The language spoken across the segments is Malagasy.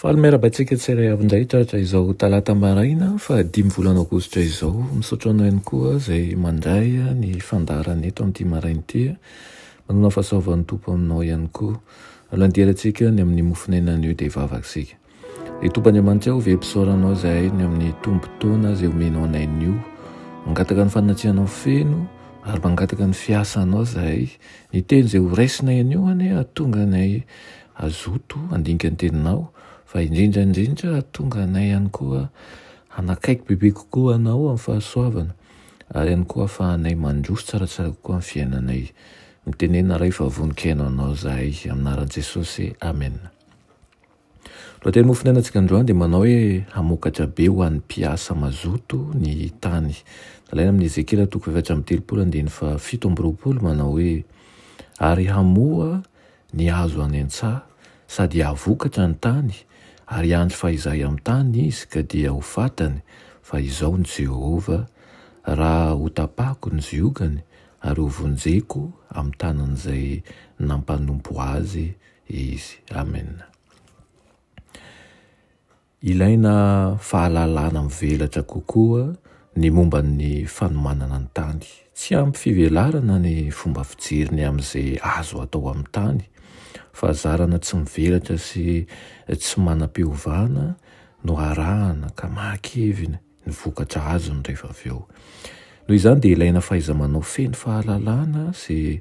Fahamerabaitsika tsirairay avy-indray tratra izao talata maraina fa 5 volana aogositra izao. Misaotra anao ihany koa izay mandray ny fandarana eto amin'ity maraina ity. Manana fahasoavan'ny tompo aminao ihany koa. Alandirantsika ny amin'ny mofonainan'io dia vavaksika. Ny tompon'Andriamanitra ho vepisaoranao izay ny amin'ny tombontsoana izay omenao anain'io. Mangataka ny fanatsianao feno ary mangataka ny fiasanao izay ny teny izay ho raisinay anio atonga anay azoto andinika ny teninao. Fa indrindra tonga anay ihany koa hanakaiky bebe kokoa anao amin'ny fahasoavana ary ihany koa ahafahanay mandroso tsaratsara kokoa amin'ny fiainanay. Mitenena ray fa voninkaina anao zahay aminaran'i Jesosy. Amen. Lohateny mofinainantsika androany dia manao hoe hamokatra be ho an'ny mpiasa mazoto ny tany. Alaina amin'ny Ezekila 7:7 manao hoe ary hamoa ny hazo any an-tsaha sady havokatra ny tany ary andro fahizay amin'ny tany izy ka dia ho fatany fa izao ny Jehova raha ho tapako ny ziogany ary ho vonjeko amin'ny tanan'izay nampanompo azy izy. Amen. Ilaina fahalalana mivelatra kokoa ny momba ny fanomanana ny tany. Tsy ampy fivelarana ny fomba fijiriny amin'izay azo atao amin'ny tany. Fa zarana tsy mivelatra sy tsy manam-piovana no arahana ka mahakevina ny vokatra azony rehefa avy eo. Noho izany dia ilaina fahaiza-manao feno fahalalana sy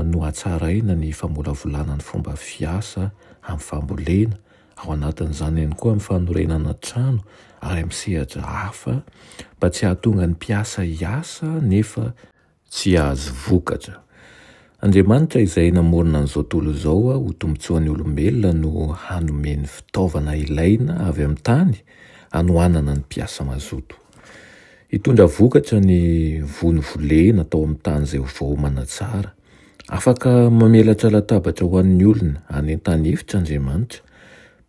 no hatsaraina ny famolavolana ny fomba fiasa amin'ny fambolena, ao anatin'izany ihany koa amin'ny fanorenana trano ary amin'ny sehatra hafa mba tsy hahatonga ny mpiasa hiasa nefa tsy hahazo vokatra. Andriamanitra izay namorona an'izao tontolo izao ho tombotsoan'ny olombelona no hanomeny fitaovana ilaina avy amin'ny tany hanohanana ny mpiasa mazoto. Hitondra vokatra ny vony volena atao amin'ny tany izay voahomana tsara. Afaka mamelatra latabatra ho an'ny olona any an-tany efitra Andriamanitra.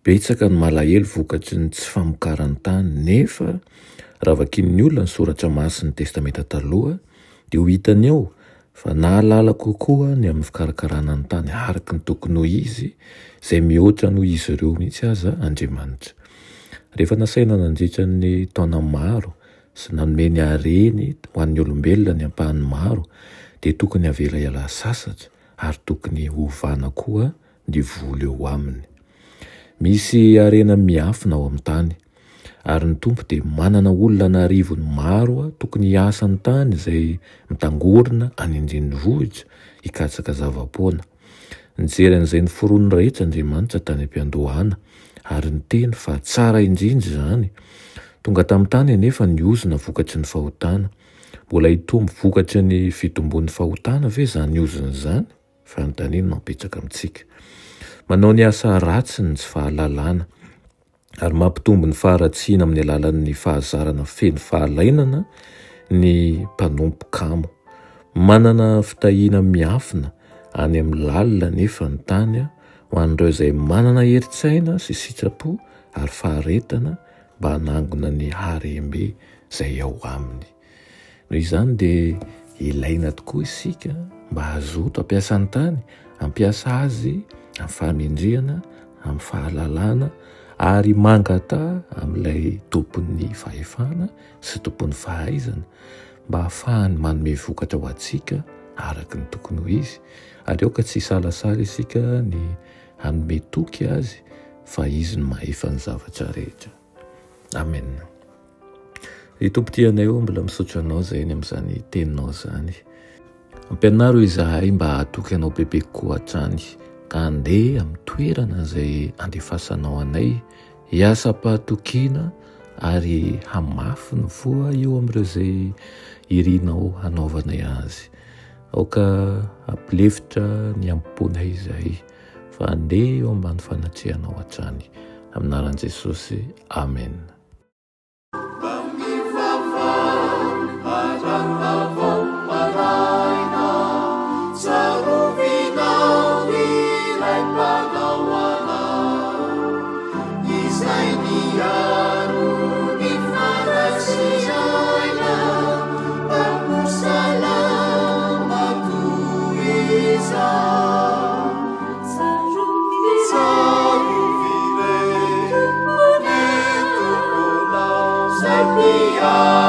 Betsaka ny malahelo vokatry ny tsy famokaran'ny tany nefa raha vakin'ny olona ny soratra masin'ny testamenta taloha dia ho hitany eo fa nahalala kokoa ny amin'ny fikarakarana ny tany araka ny tokony ho izy izay mihoatra noho izy ireo mihitsy aza Andriamanitra. Rehefa nasaina nandritra ny taona maro sy nanome ny hareny ho an'ny olombelona ny ampahany maro dia tokony havela hiala sasatra ary tokony hovana koa ny vola eo aminy. Misy harena miafina ao amin'ny tany ary ny tompo dia manana olona narivony maro tokony hiasa ny tany izay mitangorona any andrenivohitra hikatsaka zavapoana. Nijery an'izay noforoniny rehetra Andriamanitra tany am-piandohana ary niteny fa tsara indrindra izany. Tonga tamin'ny tany anefa niozona vokatry ny fahotana. Mbola hitombo vokatry ny fitombon'ny fahotana ve izany ozona izany? Fa anontaniana mapetraka amintsika. Manao ny asa ratsy ny tsy fahalalana ary mampitombo ny faharatsiana amin'ny alalan'ny fahazarana feno fahalainana ny mpanompo kamo. Manana fitahiana miafina any amin'ny lalina nefa ny tany ho an'ireo izay manana herin-tsaina sy sitrapo ary faharetana mba hanangona ny harem-be izay ao aminy. Noho izany dia ilaina tokoa isika mba hazoto hampiasa ny tany, hampiasa azy amin'ny fahamendrehana, amin'ny fahalalana ary mangata amin'ilay tompon'ny fahefana sy tompon'ny fahaizana mba hahafahany manome vokatra ho antsika araka ny tokony ho izy. Aleoka tsy salasala isika ny hanome toky azy fa izy no mahefa ny zavatra rehetra. Amen. Ny tompo-tianay eo mbola misaotra anao izay ny amin'izany teninao izany. Ampianaro izahay mba hahatoky anao bebe kokoa hatrany ka handeha amin'ny toerana izay andefasanao anay hiasa-pahatokiana ary hamafy ny voa eo amin'ireo izay irianao hanaovanay azy. Aoka hampilefitra ny amponay izay fa handeha eo ambany fanatrehanao hatrany. Aminaran'i Jesosy. Amen. Izay niaro ny fara a